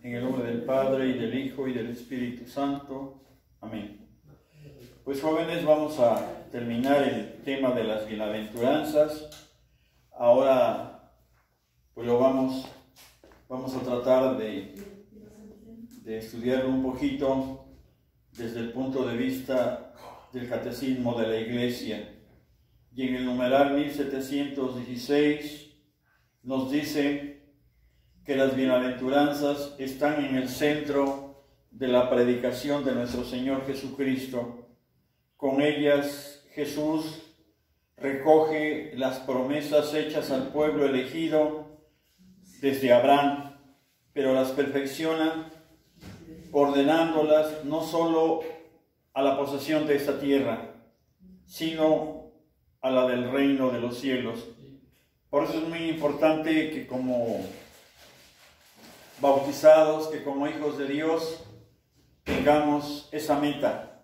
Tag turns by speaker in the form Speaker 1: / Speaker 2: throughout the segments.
Speaker 1: En el nombre del Padre, y del Hijo, y del Espíritu Santo. Amén. Pues jóvenes, vamos a terminar el tema de las bienaventuranzas. Ahora, pues lo vamos a tratar de estudiarlo un poquito desde el punto de vista del Catecismo de la Iglesia. Y en el numeral 1716 nos dice que las bienaventuranzas están en el centro de la predicación de nuestro Señor Jesucristo. Con ellas Jesús recoge las promesas hechas al pueblo elegido desde Abraham, pero las perfecciona ordenándolas no solo a la posesión de esta tierra, sino a la del reino de los cielos. Por eso es muy importante que como bautizados, que como hijos de Dios, tengamos esa meta,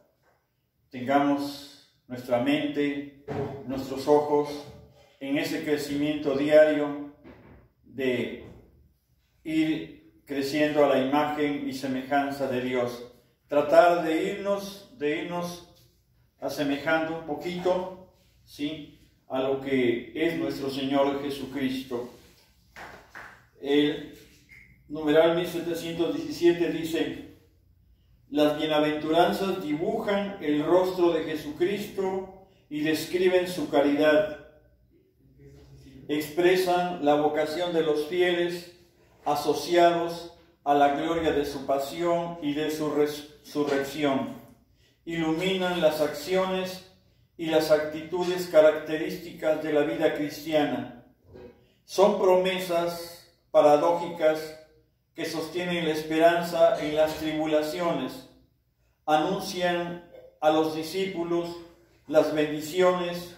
Speaker 1: tengamos nuestra mente, nuestros ojos en ese crecimiento diario de ir creciendo a la imagen y semejanza de Dios. Tratar de irnos asemejando un poquito, ¿sí?, a lo que es nuestro Señor Jesucristo. El numeral 1717 dice: las bienaventuranzas dibujan el rostro de Jesucristo y describen su caridad. Expresan la vocación de los fieles asociados a la gloria de su pasión y de su resurrección. Iluminan las acciones y las actitudes características de la vida cristiana. Son promesas paradójicas que sostienen la esperanza en las tribulaciones, anuncian a los discípulos las bendiciones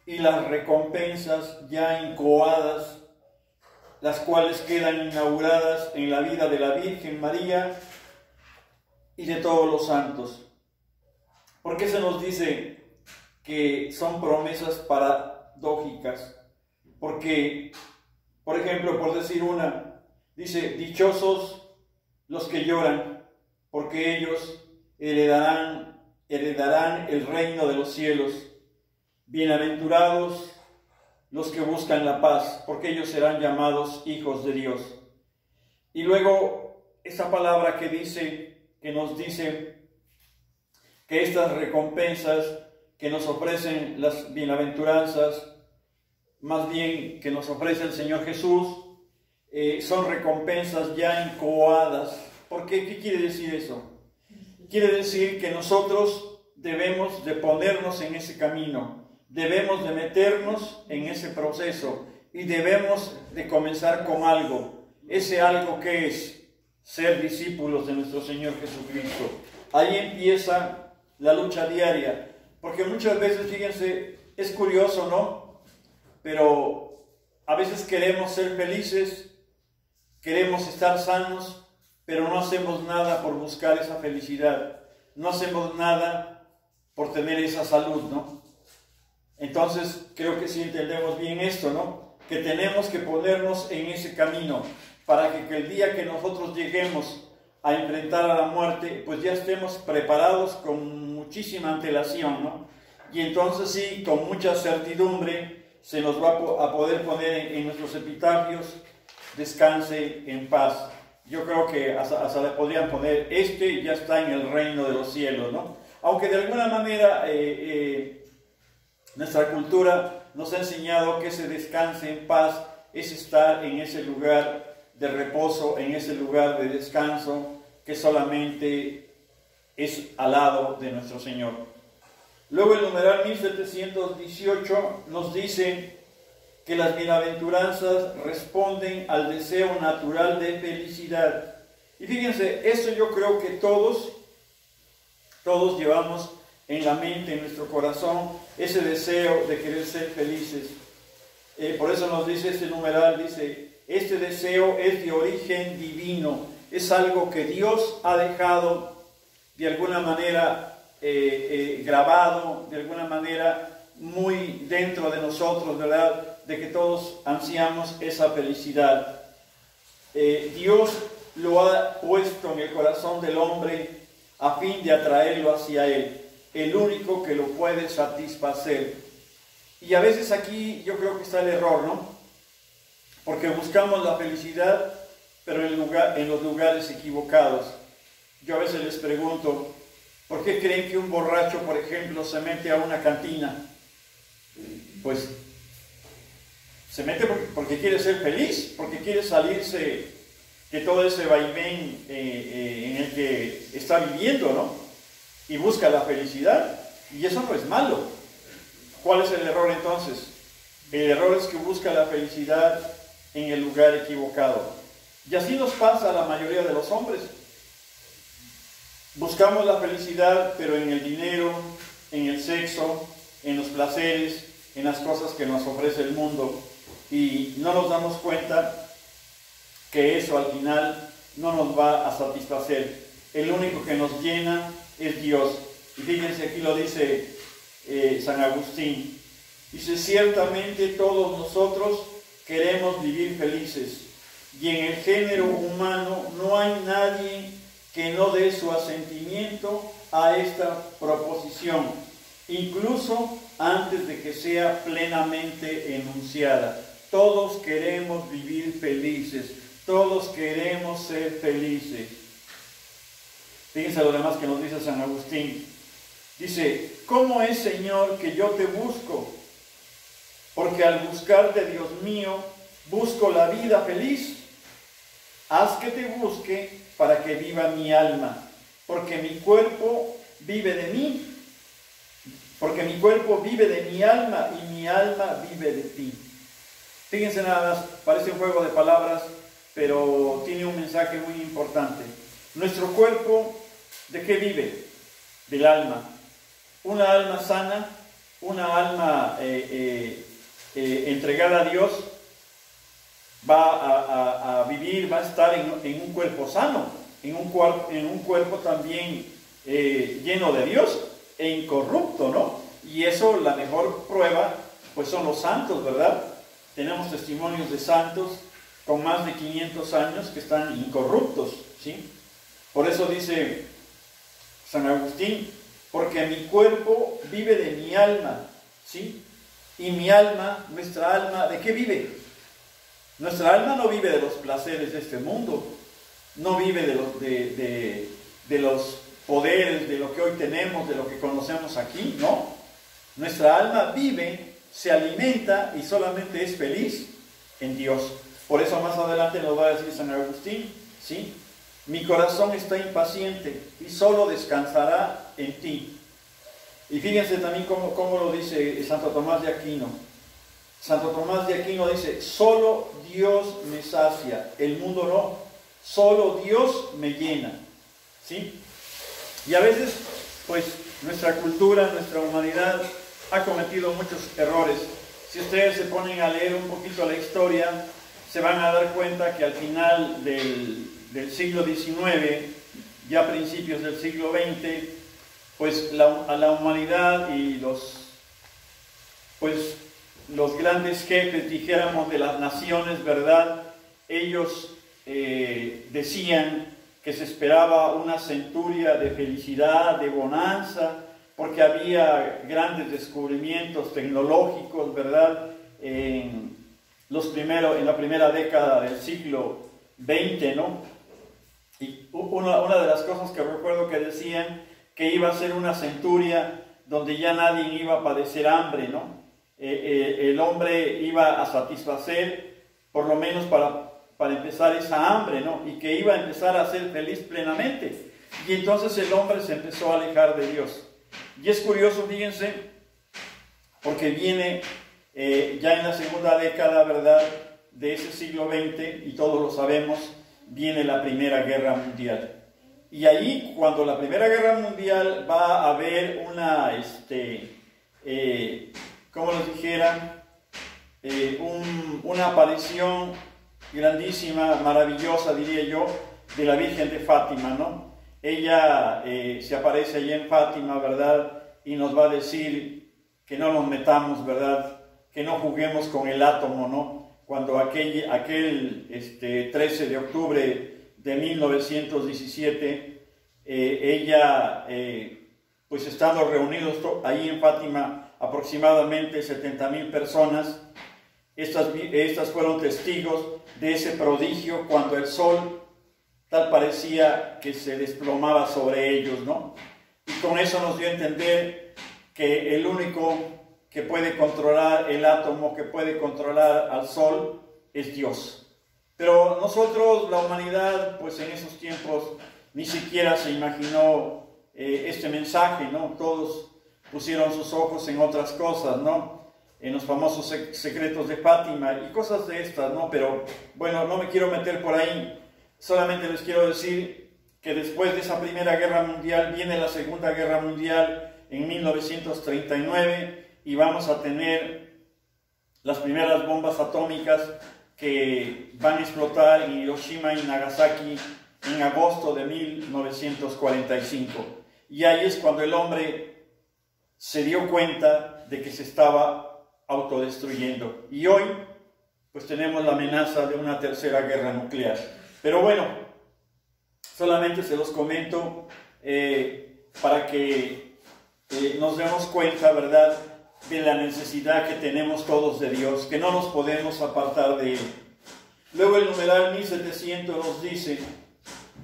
Speaker 1: y las recompensas ya incoadas, las cuales quedan inauguradas en la vida de la Virgen María y de todos los santos. ¿Por qué se nos dice que son promesas paradójicas? Porque, por ejemplo, por decir una, dice: dichosos los que lloran, porque ellos heredarán el reino de los cielos. Bienaventurados los que buscan la paz, porque ellos serán llamados hijos de Dios. Y luego esa palabra que nos dice que estas recompensas que nos ofrecen las bienaventuranzas, más bien que nos ofrece el Señor Jesús, son recompensas ya incoadas. ¿Por qué? ¿Qué quiere decir eso? Quiere decir que nosotros debemos de ponernos en ese camino, debemos de meternos en ese proceso y debemos de comenzar con algo. Ese algo que es ser discípulos de nuestro Señor Jesucristo. Ahí empieza la lucha diaria, porque muchas veces, fíjense, es curioso, ¿no? Pero a veces queremos ser felices, queremos estar sanos, pero no hacemos nada por buscar esa felicidad. No hacemos nada por tener esa salud, ¿no? Entonces, creo que sí entendemos bien esto, ¿no? Que tenemos que ponernos en ese camino para que el día que nosotros lleguemos a enfrentar a la muerte, pues ya estemos preparados con muchísima antelación, ¿no? Y entonces sí, con mucha certidumbre, se nos va a poder poner en nuestros epitafios: descanse en paz. Yo creo que hasta le podrían poner: este ya está en el reino de los cielos, ¿no? Aunque de alguna manera nuestra cultura nos ha enseñado que ese descanse en paz es estar en ese lugar de reposo, en ese lugar de descanso que solamente es al lado de nuestro Señor. Luego el numeral 1718 nos dice que las bienaventuranzas responden al deseo natural de felicidad. Y fíjense, eso yo creo que todos llevamos en la mente, en nuestro corazón, ese deseo de querer ser felices. Por eso nos dice este numeral, dice: este deseo es de origen divino, es algo que Dios ha dejado de alguna manera grabado, de alguna manera muy dentro de nosotros, ¿verdad? De que todos ansiamos esa felicidad. Dios lo ha puesto en el corazón del hombre a fin de atraerlo hacia Él, el único que lo puede satisfacer. Y a veces aquí yo creo que está el error, ¿no? Porque buscamos la felicidad, pero en los lugares equivocados. Yo a veces les pregunto, ¿por qué creen que un borracho, por ejemplo, se mete a una cantina? Pues se mete porque quiere ser feliz, porque quiere salirse de todo ese vaivén en el que está viviendo, ¿no? Y busca la felicidad, y eso no es malo. ¿Cuál es el error entonces? El error es que busca la felicidad en el lugar equivocado. Y así nos pasa a la mayoría de los hombres. Buscamos la felicidad, pero en el dinero, en el sexo, en los placeres, en las cosas que nos ofrece el mundo, y no nos damos cuenta que eso al final no nos va a satisfacer. El único que nos llena es Dios. Y fíjense, aquí lo dice San Agustín. Dice, ciertamente todos nosotros queremos vivir felices, y en el género humano no hay nadie que no dé su asentimiento a esta proposición, incluso antes de que sea plenamente enunciada. Todos queremos vivir felices, todos queremos ser felices. Fíjense lo demás que nos dice San Agustín. Dice, ¿cómo es, Señor, que yo te busco? Porque al buscarte, Dios mío, busco la vida feliz. Haz que te busque para que viva mi alma, porque mi cuerpo vive de mí, porque mi cuerpo vive de mi alma y mi alma vive de ti. Fíjense nada más, parece un juego de palabras, pero tiene un mensaje muy importante. Nuestro cuerpo, ¿de qué vive? Del alma. Una alma sana, una alma entregada a Dios, va a vivir, va a estar en un cuerpo sano, en un cuerpo también lleno de Dios e incorrupto, ¿no? Y eso, la mejor prueba, pues son los santos, ¿verdad? Tenemos testimonios de santos con más de 500 años que están incorruptos, ¿sí? Por eso dice San Agustín, porque mi cuerpo vive de mi alma, ¿sí? Y mi alma, nuestra alma, ¿de qué vive? Nuestra alma no vive de los placeres de este mundo, no vive de los poderes, de lo que hoy tenemos, de lo que conocemos aquí, ¿no? Nuestra alma vive, se alimenta y solamente es feliz en Dios. Por eso más adelante nos va a decir San Agustín, ¿sí? Mi corazón está impaciente y solo descansará en ti. Y fíjense también cómo lo dice Santo Tomás de Aquino. Santo Tomás de Aquino dice, solo Dios me sacia, el mundo no, solo Dios me llena, ¿sí? Y a veces, pues, nuestra cultura, nuestra humanidad ha cometido muchos errores. Si ustedes se ponen a leer un poquito la historia, se van a dar cuenta que al final del siglo XIX, ya a principios del siglo XX, pues a la humanidad y los grandes jefes, dijéramos, de las naciones, ¿verdad? Ellos decían que se esperaba una centuria de felicidad, de bonanza, porque había grandes descubrimientos tecnológicos, ¿verdad? En la primera década del siglo XX, ¿no? Y una de las cosas que recuerdo que decían que iba a ser una centuria donde ya nadie iba a padecer hambre, ¿no? El hombre iba a satisfacer, por lo menos para empezar, esa hambre, ¿no? Y que iba a empezar a ser feliz plenamente. Y entonces el hombre se empezó a alejar de Dios. Y es curioso, fíjense, porque viene ya en la segunda década, ¿verdad?, de ese siglo XX, y todos lo sabemos, viene la Primera Guerra Mundial. Y ahí, cuando la Primera Guerra Mundial va a haber una, como les dijera, una aparición grandísima, maravillosa, diría yo, de la Virgen de Fátima, ¿no? Ella se aparece allí en Fátima, ¿verdad? Y nos va a decir que no nos metamos, ¿verdad? Que no juguemos con el átomo, ¿no? Cuando aquel 13 de octubre de 1917, ella, pues estando reunidos ahí en Fátima, aproximadamente 70,000 personas, estas fueron testigos de ese prodigio cuando el sol tal parecía que se desplomaba sobre ellos, ¿no? Y con eso nos dio a entender que el único que puede controlar el átomo, que puede controlar al sol, es Dios. Pero nosotros, la humanidad, pues en esos tiempos ni siquiera se imaginó este mensaje, ¿no? Todos pusieron sus ojos en otras cosas, ¿no? En los famosos secretos de Fátima y cosas de estas, ¿no? Pero bueno, no me quiero meter por ahí. Solamente les quiero decir que después de esa Primera Guerra Mundial viene la Segunda Guerra Mundial en 1939 y vamos a tener las primeras bombas atómicas que van a explotar en Hiroshima y Nagasaki en agosto de 1945. Y ahí es cuando el hombre se dio cuenta de que se estaba autodestruyendo. Y hoy, pues tenemos la amenaza de una tercera guerra nuclear. Pero bueno, solamente se los comento para que nos demos cuenta, ¿verdad?, de la necesidad que tenemos todos de Dios, que no nos podemos apartar de Él. Luego el numeral 1700 nos dice: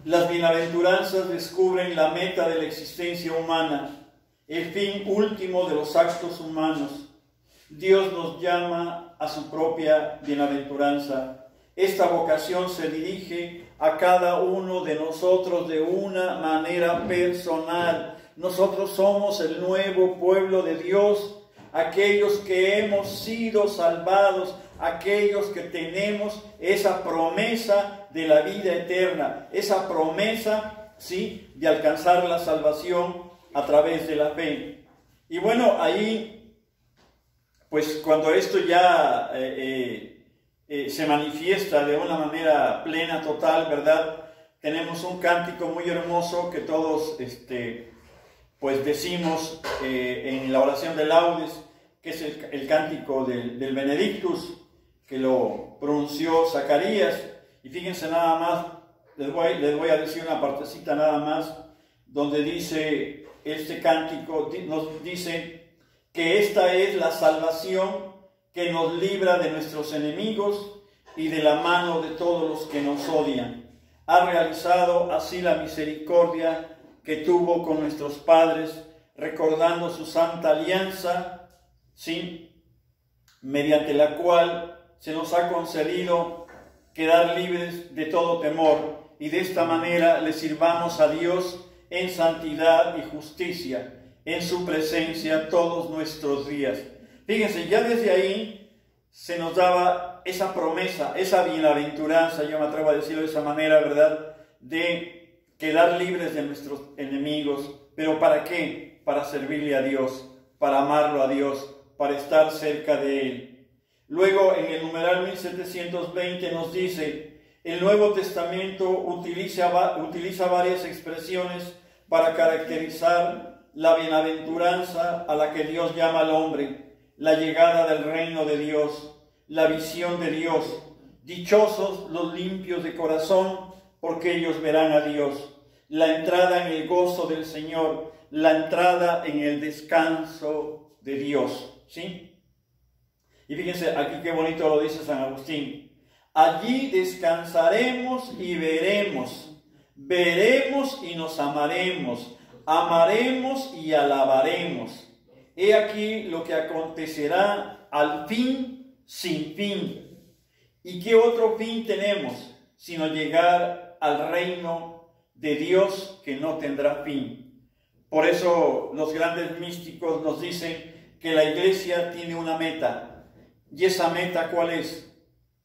Speaker 1: las bienaventuranzas descubren la meta de la existencia humana, el fin último de los actos humanos. Dios nos llama a su propia bienaventuranza. Esta vocación se dirige a cada uno de nosotros de una manera personal. Nosotros somos el nuevo pueblo de Dios, aquellos que hemos sido salvados, aquellos que tenemos esa promesa de la vida eterna, esa promesa, ¿sí?, de alcanzar la salvación a través de la fe. Y bueno, ahí, pues cuando esto ya se manifiesta de una manera plena, total, ¿verdad?, tenemos un cántico muy hermoso que todos pues decimos en la oración de laudes, que es el cántico del Benedictus, que lo pronunció Zacarías. Y fíjense nada más, les voy a decir una partecita nada más, donde dice este cántico, nos dice que esta es la salvación que nos libra de nuestros enemigos y de la mano de todos los que nos odian. Ha realizado así la misericordia que tuvo con nuestros padres, recordando su santa alianza, ¿sí?, mediante la cual se nos ha concedido quedar libres de todo temor, y de esta manera le sirvamos a Dios en santidad y justicia, en su presencia todos nuestros días. Fíjense, ya desde ahí se nos daba esa promesa, esa bienaventuranza, yo me atrevo a decirlo de esa manera, ¿verdad?, de quedar libres de nuestros enemigos. ¿Pero para qué? Para servirle a Dios, para amarlo a Dios, para estar cerca de Él. Luego en el numeral 1720 nos dice: el Nuevo Testamento utiliza varias expresiones para caracterizar la bienaventuranza a la que Dios llama al hombre, la llegada del reino de Dios, la visión de Dios. Dichosos los limpios de corazón, porque ellos verán a Dios. La entrada en el gozo del Señor, la entrada en el descanso de Dios, ¿sí? Y fíjense aquí qué bonito lo dice San Agustín: allí descansaremos y veremos, veremos y nos amaremos, amaremos y alabaremos. He aquí lo que acontecerá al fin sin fin. ¿Y qué otro fin tenemos sino llegar al reino de Dios que no tendrá fin? Por eso los grandes místicos nos dicen que la iglesia tiene una meta. ¿Y esa meta cuál es?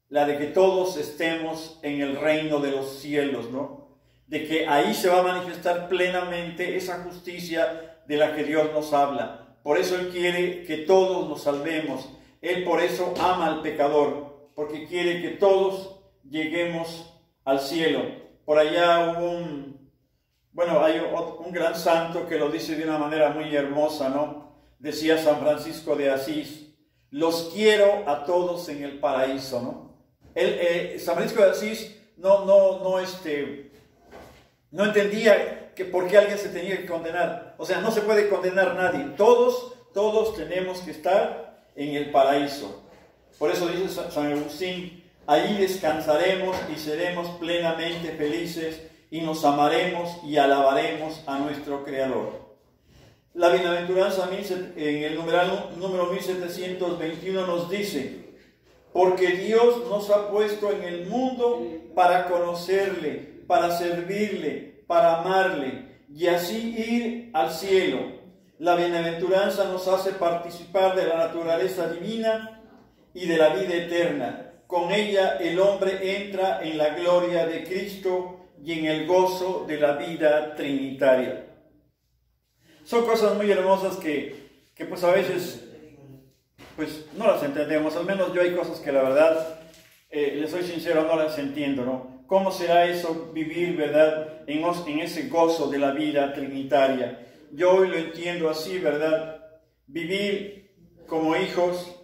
Speaker 1: La de que todos estemos en el reino de los cielos, ¿no? De que ahí se va a manifestar plenamente esa justicia de la que Dios nos habla. Por eso Él quiere que todos nos salvemos. Él por eso ama al pecador, porque quiere que todos lleguemos al cielo. Por allá hubo hay un gran santo que lo dice de una manera muy hermosa, ¿no? Decía San Francisco de Asís: los quiero a todos en el paraíso, ¿no? San Francisco de Asís no entendía que por qué alguien se tenía que condenar. O sea, no se puede condenar a nadie. Todos tenemos que estar en el paraíso. Por eso dice San Agustín, allí descansaremos y seremos plenamente felices y nos amaremos y alabaremos a nuestro Creador. La bienaventuranza en el numeral número 1721 nos dice, porque Dios nos ha puesto en el mundo para conocerle, para servirle, para amarle y así ir al cielo. La bienaventuranza nos hace participar de la naturaleza divina y de la vida eterna. Con ella el hombre entra en la gloria de Cristo y en el gozo de la vida trinitaria. Son cosas muy hermosas que pues a veces pues no las entendemos. Al menos yo hay cosas que la verdad, les soy sincero, no las entiendo, ¿no? ¿Cómo será eso vivir, verdad, en ese gozo de la vida trinitaria? Yo hoy lo entiendo así, ¿verdad? Vivir como hijos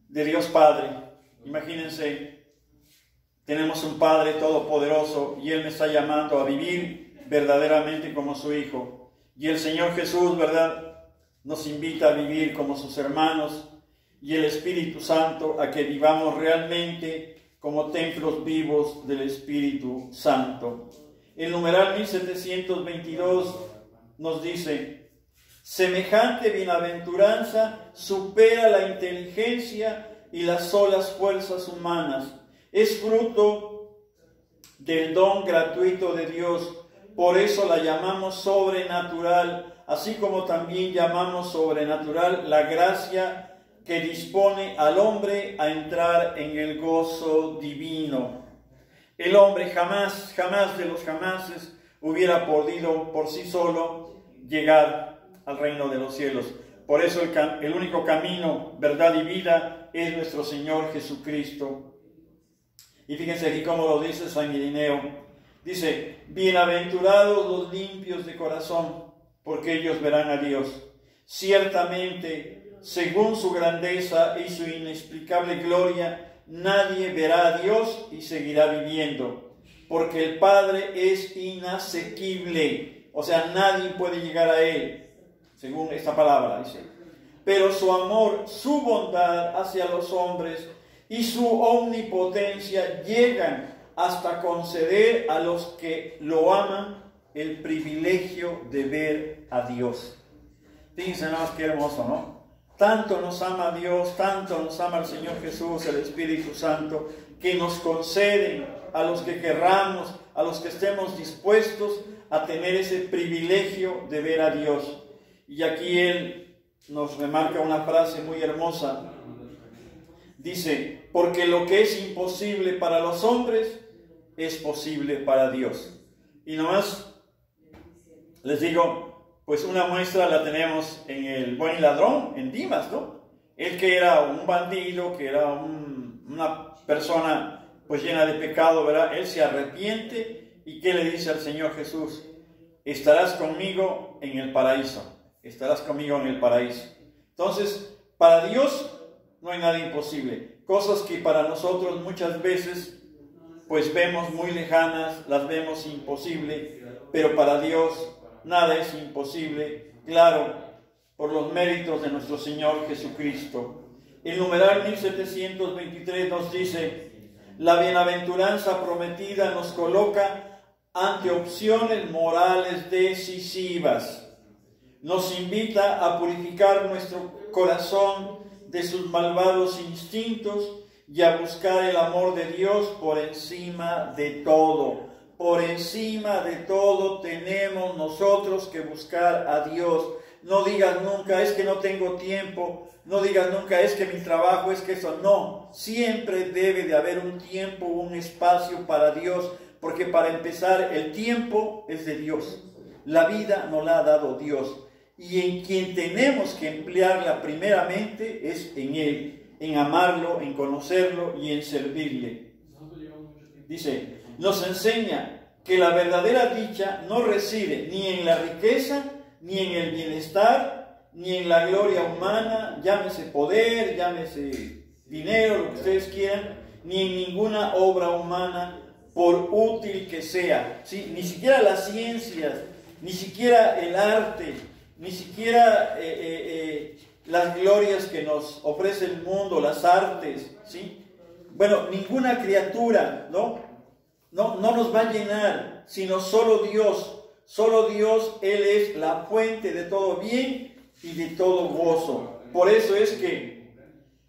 Speaker 1: de Dios Padre. Imagínense, tenemos un Padre todopoderoso y Él me está llamando a vivir verdaderamente como su hijo. Y el Señor Jesús, ¿verdad?, nos invita a vivir como sus hermanos y el Espíritu Santo a que vivamos realmente como templos vivos del Espíritu Santo. El numeral 1722 nos dice, semejante bienaventuranza supera la inteligencia y las solas fuerzas humanas. Es fruto del don gratuito de Dios. Por eso la llamamos sobrenatural, así como también llamamos sobrenatural la gracia que dispone al hombre a entrar en el gozo divino. El hombre jamás de los jamases hubiera podido por sí solo llegar al reino de los cielos. Por eso el único camino, verdad y vida es nuestro Señor Jesucristo. Y fíjense aquí cómo lo dice San Irineo. Dice, bienaventurados los limpios de corazón, porque ellos verán a Dios. Ciertamente, según su grandeza y su inexplicable gloria, nadie verá a Dios y seguirá viviendo, porque el Padre es inasequible. O sea, nadie puede llegar a Él, según esta palabra, dice. Pero su amor, su bondad hacia los hombres y su omnipotencia llegan hasta conceder a los que lo aman el privilegio de ver a Dios. Fíjense nada más que hermoso, ¿no? Tanto nos ama Dios, tanto nos ama el Señor Jesús, el Espíritu Santo, que nos conceden a los que querramos, a los que estemos dispuestos a tener ese privilegio de ver a Dios. Y aquí Él nos remarca una frase muy hermosa. Dice, porque lo que es imposible para los hombres es posible para Dios. Y nomás les digo, pues una muestra la tenemos en el buen ladrón, en Dimas, ¿no? Él que era un bandido, que era una persona pues llena de pecado, ¿verdad? Él se arrepiente y ¿qué le dice al Señor Jesús? Estarás conmigo en el paraíso. Estarás conmigo en el paraíso. Entonces, para Dios no hay nada imposible. Cosas que para nosotros muchas veces pues vemos muy lejanas, las vemos imposible, pero para Dios nada es imposible, claro, por los méritos de nuestro Señor Jesucristo. El numeral 1723 nos dice, la bienaventuranza prometida nos coloca ante opciones morales decisivas. Nos invita a purificar nuestro corazón de sus malvados instintos y a buscar el amor de Dios por encima de todo. Por encima de todo tenemos nosotros que buscar a Dios. No digas nunca, es que no tengo tiempo. No digas nunca, es que mi trabajo, es que eso. No, siempre debe de haber un tiempo, un espacio para Dios. Porque para empezar, el tiempo es de Dios. La vida nos la ha dado Dios. Y en quien tenemos que emplearla primeramente es en Él. En amarlo, en conocerlo y en servirle. Dice, nos enseña que la verdadera dicha no reside ni en la riqueza, ni en el bienestar, ni en la gloria humana, llámese poder, llámese dinero, lo que ustedes quieran, ni en ninguna obra humana, por útil que sea. ¿Sí? Ni siquiera las ciencias, ni siquiera el arte, ni siquiera las glorias que nos ofrece el mundo, las artes, ¿sí? Bueno, ninguna criatura, ¿no? No nos va a llenar, sino solo Dios. Solo Dios, Él es la fuente de todo bien y de todo gozo. Por eso es que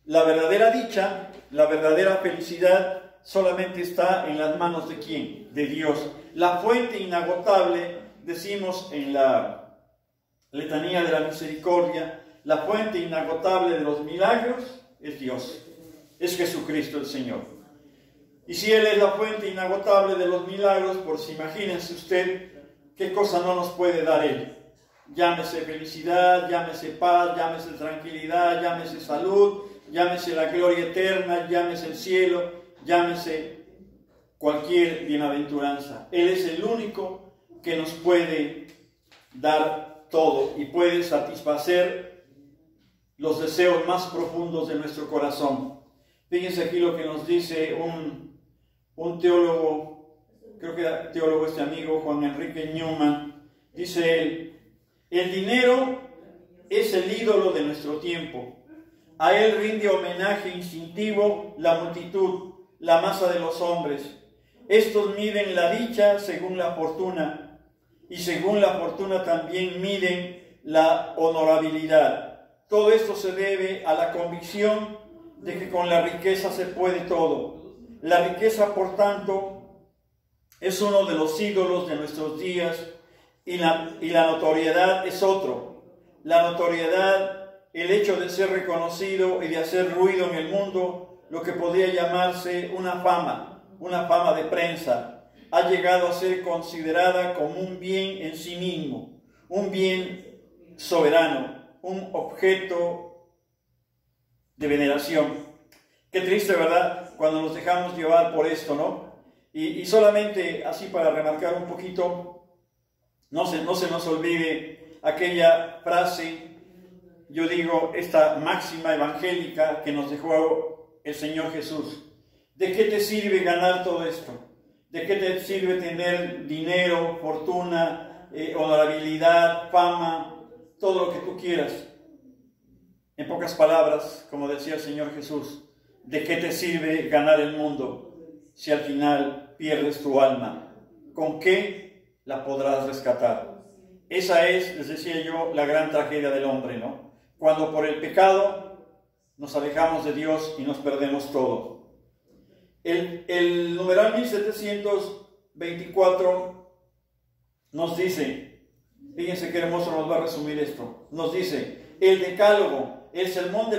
Speaker 1: la verdadera dicha, la verdadera felicidad, solamente está en las manos de ¿quién? De Dios. La fuente inagotable, decimos en la letanía de la misericordia, la fuente inagotable de los milagros es Dios, es Jesucristo el Señor. Y si Él es la fuente inagotable de los milagros, pues imagínense usted qué cosa no nos puede dar Él. Llámese felicidad, llámese paz, llámese tranquilidad, llámese salud, llámese la gloria eterna, llámese el cielo, llámese cualquier bienaventuranza. Él es el único que nos puede dar todo y puede satisfacer los deseos más profundos de nuestro corazón. Fíjense aquí lo que nos dice un teólogo, creo que era teólogo este amigo, Juan Enrique Newman. Dice él: el dinero es el ídolo de nuestro tiempo. A él rinde homenaje instintivo la multitud, la masa de los hombres. Estos miden la dicha según la fortuna, y según la fortuna también miden la honorabilidad. Todo esto se debe a la convicción de que con la riqueza se puede todo. La riqueza, por tanto, es uno de los ídolos de nuestros días, y la notoriedad es otro. La notoriedad, el hecho de ser reconocido y de hacer ruido en el mundo, lo que podría llamarse una fama de prensa, ha llegado a ser considerada como un bien en sí mismo, un bien soberano, un objeto de veneración. Qué triste, ¿verdad?, cuando nos dejamos llevar por esto, ¿no? Y solamente así para remarcar un poquito, no se nos olvide aquella frase, yo digo, esta máxima evangélica que nos dejó el Señor Jesús. ¿De qué te sirve ganar todo esto? ¿De qué te sirve tener dinero, fortuna, honorabilidad, fama, todo lo que tú quieras? En pocas palabras, como decía el Señor Jesús, ¿de qué te sirve ganar el mundo si al final pierdes tu alma? ¿Con qué la podrás rescatar? Esa es, les decía yo, la gran tragedia del hombre, ¿no? Cuando por el pecado nos alejamos de Dios y nos perdemos todo. El numeral 1724 nos dice, fíjense qué hermoso nos va a resumir esto, nos dice: el decálogo, el sermón de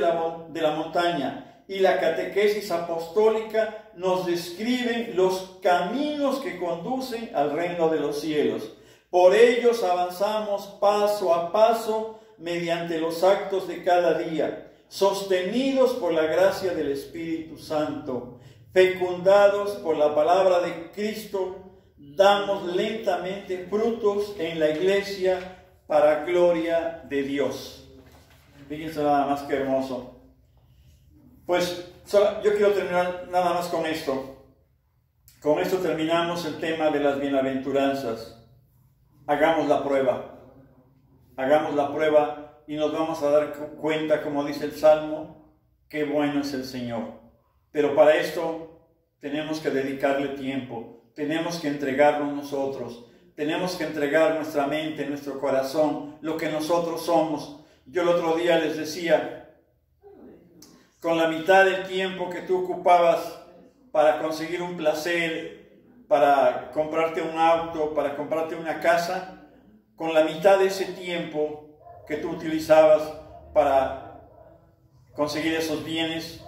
Speaker 1: la montaña y la catequesis apostólica nos describen los caminos que conducen al reino de los cielos. Por ellos avanzamos paso a paso mediante los actos de cada día, sostenidos por la gracia del Espíritu Santo, fecundados por la palabra de Cristo, damos lentamente frutos en la iglesia para gloria de Dios. Fíjense nada más que hermoso. Pues yo quiero terminar nada más con esto. Con esto terminamos el tema de las bienaventuranzas. Hagamos la prueba. Hagamos la prueba y nos vamos a dar cuenta, como dice el Salmo, qué bueno es el Señor. Pero para esto tenemos que dedicarle tiempo, tenemos que entregarnos nosotros, tenemos que entregar nuestra mente, nuestro corazón, lo que nosotros somos. Yo el otro día les decía, con la mitad del tiempo que tú ocupabas para conseguir un placer, para comprarte un auto, para comprarte una casa, con la mitad de ese tiempo que tú utilizabas para conseguir esos bienes,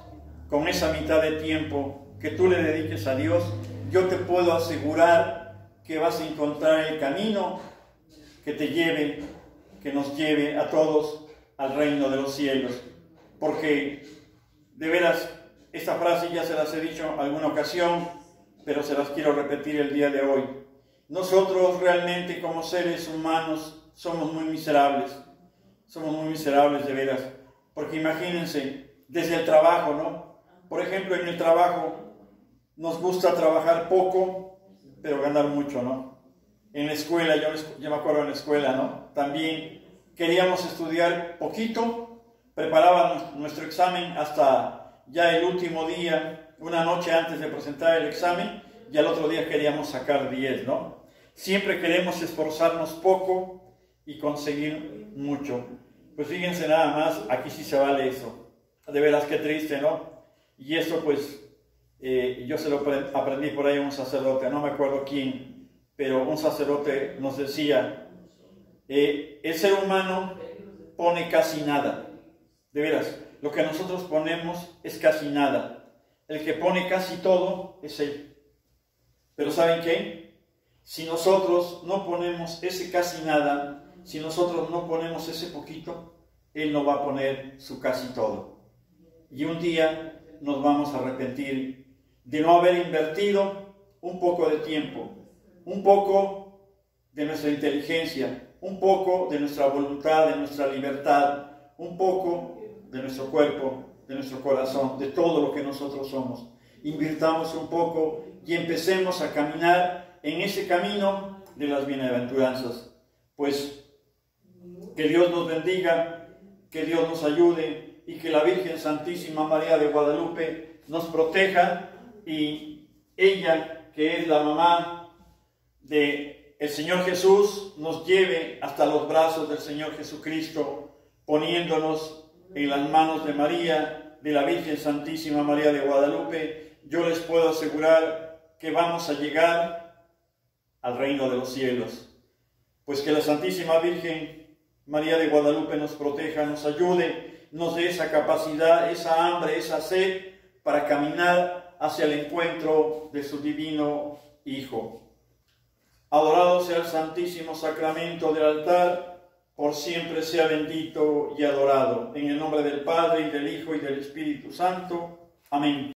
Speaker 1: con esa mitad de tiempo que tú le dediques a Dios, yo te puedo asegurar que vas a encontrar el camino que te lleve, que nos lleve a todos al reino de los cielos. Porque, de veras, esta frase ya se las he dicho en alguna ocasión, pero se las quiero repetir el día de hoy. Nosotros realmente como seres humanos somos muy miserables de veras, porque imagínense, desde el trabajo, ¿no? Por ejemplo, en el trabajo nos gusta trabajar poco pero ganar mucho, ¿no? En la escuela, yo me acuerdo en la escuela, ¿no? También queríamos estudiar poquito, preparábamos nuestro examen hasta ya el último día, una noche antes de presentar el examen, y al otro día queríamos sacar 10, ¿no? Siempre queremos esforzarnos poco y conseguir mucho. Pues fíjense nada más, aquí sí se vale eso. De veras, qué triste, ¿no? Y eso pues, yo se lo aprendí por ahí a un sacerdote, no me acuerdo quién, pero un sacerdote nos decía, el ser humano pone casi nada. De veras, lo que nosotros ponemos es casi nada. El que pone casi todo es Él. Pero ¿saben qué? Si nosotros no ponemos ese casi nada, si nosotros no ponemos ese poquito, Él no va a poner su casi todo. Y un día nos vamos a arrepentir de no haber invertido un poco de tiempo, un poco de nuestra inteligencia, un poco de nuestra voluntad, de nuestra libertad, un poco de nuestro cuerpo, de nuestro corazón, de todo lo que nosotros somos. Invirtamos un poco y empecemos a caminar en ese camino de las bienaventuranzas. Pues que Dios nos bendiga, que Dios nos ayude y que la Virgen Santísima María de Guadalupe nos proteja, y ella, que es la mamá de el Señor Jesús, nos lleve hasta los brazos del Señor Jesucristo, poniéndonos en las manos de María, de la Virgen Santísima María de Guadalupe. Yo les puedo asegurar que vamos a llegar al reino de los cielos. Pues que la Santísima Virgen María de Guadalupe nos proteja, nos ayude, nos dé esa capacidad, esa hambre, esa sed para caminar hacia el encuentro de su divino Hijo. Adorado sea el Santísimo Sacramento del altar, por siempre sea bendito y adorado. En el nombre del Padre, y del Hijo, y del Espíritu Santo. Amén.